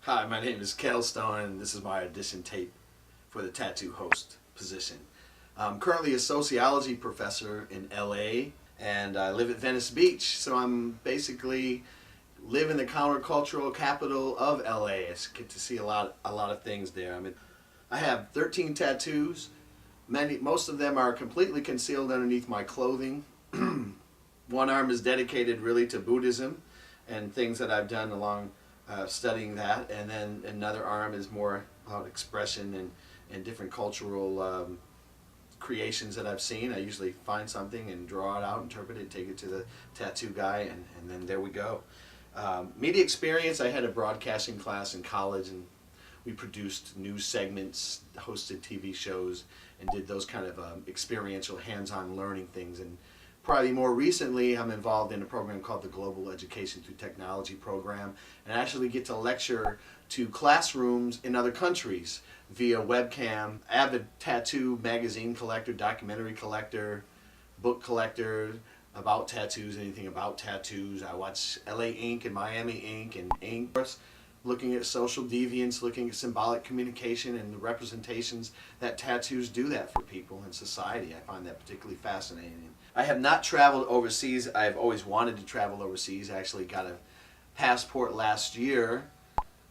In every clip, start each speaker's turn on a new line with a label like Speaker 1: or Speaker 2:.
Speaker 1: Hi, my name is Kel Stone, and this is my audition tape for the tattoo host position. I'm currently a sociology professor in LA, and I live at Venice Beach, so I'm basically live in the countercultural capital of LA. I get to see a lot of things there. I have 13 tattoos. Most of them are completely concealed underneath my clothing. One arm is dedicated really to Buddhism and things that I've done along studying that, and then another arm is more about expression and different cultural creations that I've seen. I usually find something and draw it out, interpret it, take it to the tattoo guy, and then there we go. Media experience, I had a broadcasting class in college, and we produced news segments, hosted TV shows, and did those kind of experiential, hands-on learning things. And probably more recently, I'm involved in a program called the Global Education Through Technology program, and I actually get to lecture to classrooms in other countries via webcam. Avid tattoo magazine collector, documentary collector, book collector about tattoos, anything about tattoos. I watch LA Ink and Miami Ink and Ink, looking at social deviance, looking at symbolic communication and the representations that tattoos do that for people in society. I find that particularly fascinating. I have not traveled overseas. I've always wanted to travel overseas. I actually got a passport last year,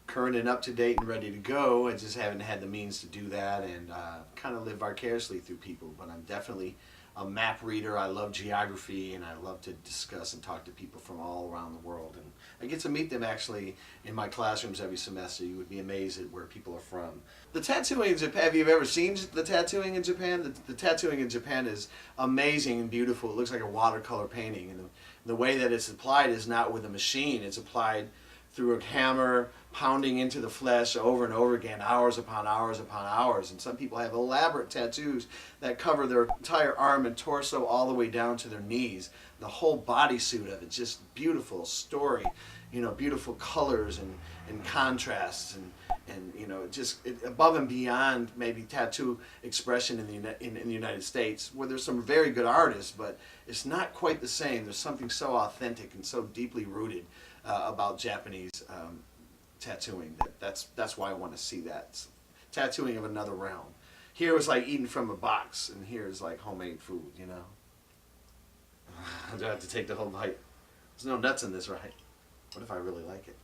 Speaker 1: current and up to date and ready to go. I just haven't had the means to do that and kind of live vicariously through people. But I'm definitely a map reader. I love geography, and I love to discuss and talk to people from all around the world. And I get to meet them actually in my classrooms every semester. You would be amazed at where people are from. The tattooing in Japan, have you ever seen the tattooing in Japan? The tattooing in Japan is amazing and beautiful. It looks like a watercolor painting. And the way that it's applied is not with a machine. It's applied through a hammer, pounding into the flesh over and over again, hours upon hours upon hours. And some people have elaborate tattoos that cover their entire arm and torso all the way down to their knees. The whole bodysuit of it, just beautiful story, beautiful colors and contrasts and above and beyond maybe tattoo expression in the United States, where there's some very good artists, but it's not quite the same. There's something so authentic and so deeply rooted about Japanese tattooing. That's why I want to see that. It's tattooing of another realm. Here it's like eating from a box, and here is like homemade food, I do have to take the whole bite. There's no nuts in this, right? What if I really like it?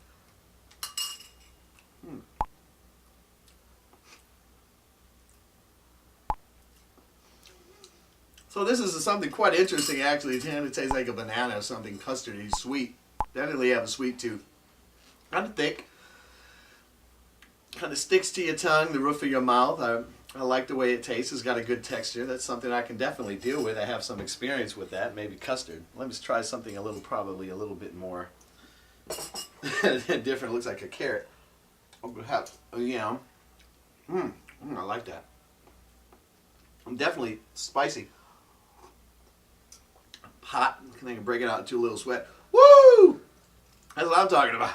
Speaker 1: So this is something quite interesting, actually. It kind of tastes like a banana or something, custardy, sweet. Definitely have a sweet tooth. Kind of thick. Kind of sticks to your tongue, the roof of your mouth. I like the way it tastes. It's got a good texture. That's something I can definitely deal with. I have some experience with that. Maybe custard. Let me try something probably a little bit more different. It looks like a carrot. Yeah. I like that. I'm definitely spicy. Hot. I can break it out into a little sweat. Woo! That's what I'm talking about.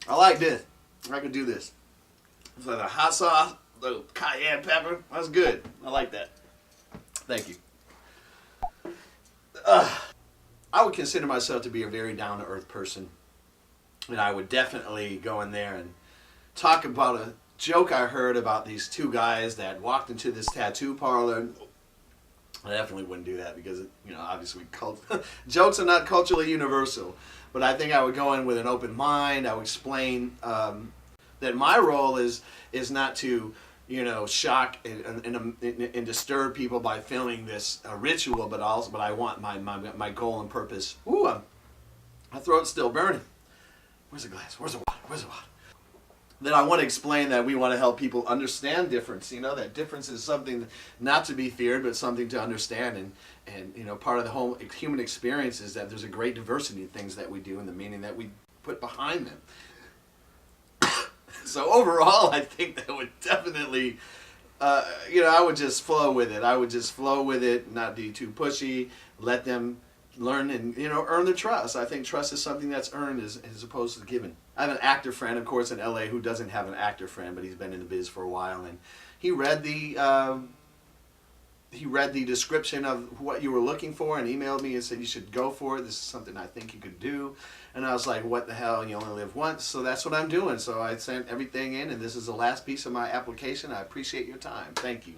Speaker 1: I like this. I could do this. It's like a hot sauce, a little cayenne pepper. That's good. I like that. Thank you. I would consider myself to be a very down-to-earth person. And I would definitely go in there and talk about a joke I heard about these two guys that walked into this tattoo parlor. I definitely wouldn't do that because, obviously jokes are not culturally universal. But I think I would go in with an open mind. I would explain that my role is not to, shock and disturb people by filming this ritual, but I want my goal and purpose. Ooh, my throat's still burning. Where's the glass? Where's the water? Where's the water? Then I want to explain that we want to help people understand difference. That difference is something not to be feared, but something to understand. And part of the whole human experience is that there's a great diversity of things that we do and the meaning that we put behind them. So overall, I think that would definitely, I would just flow with it. I would just flow with it, not be too pushy, let them learn and earn their trust. I think trust is something that's earned as opposed to given. I have an actor friend, of course, in LA who doesn't have an actor friend, but he's been in the biz for a while, and he read the he read the description of what you were looking for and emailed me and said you should go for it. This is something I think you could do. And I was like, what the hell? You only live once. So that's what I'm doing. So I sent everything in, and this is the last piece of my application. I appreciate your time. Thank you.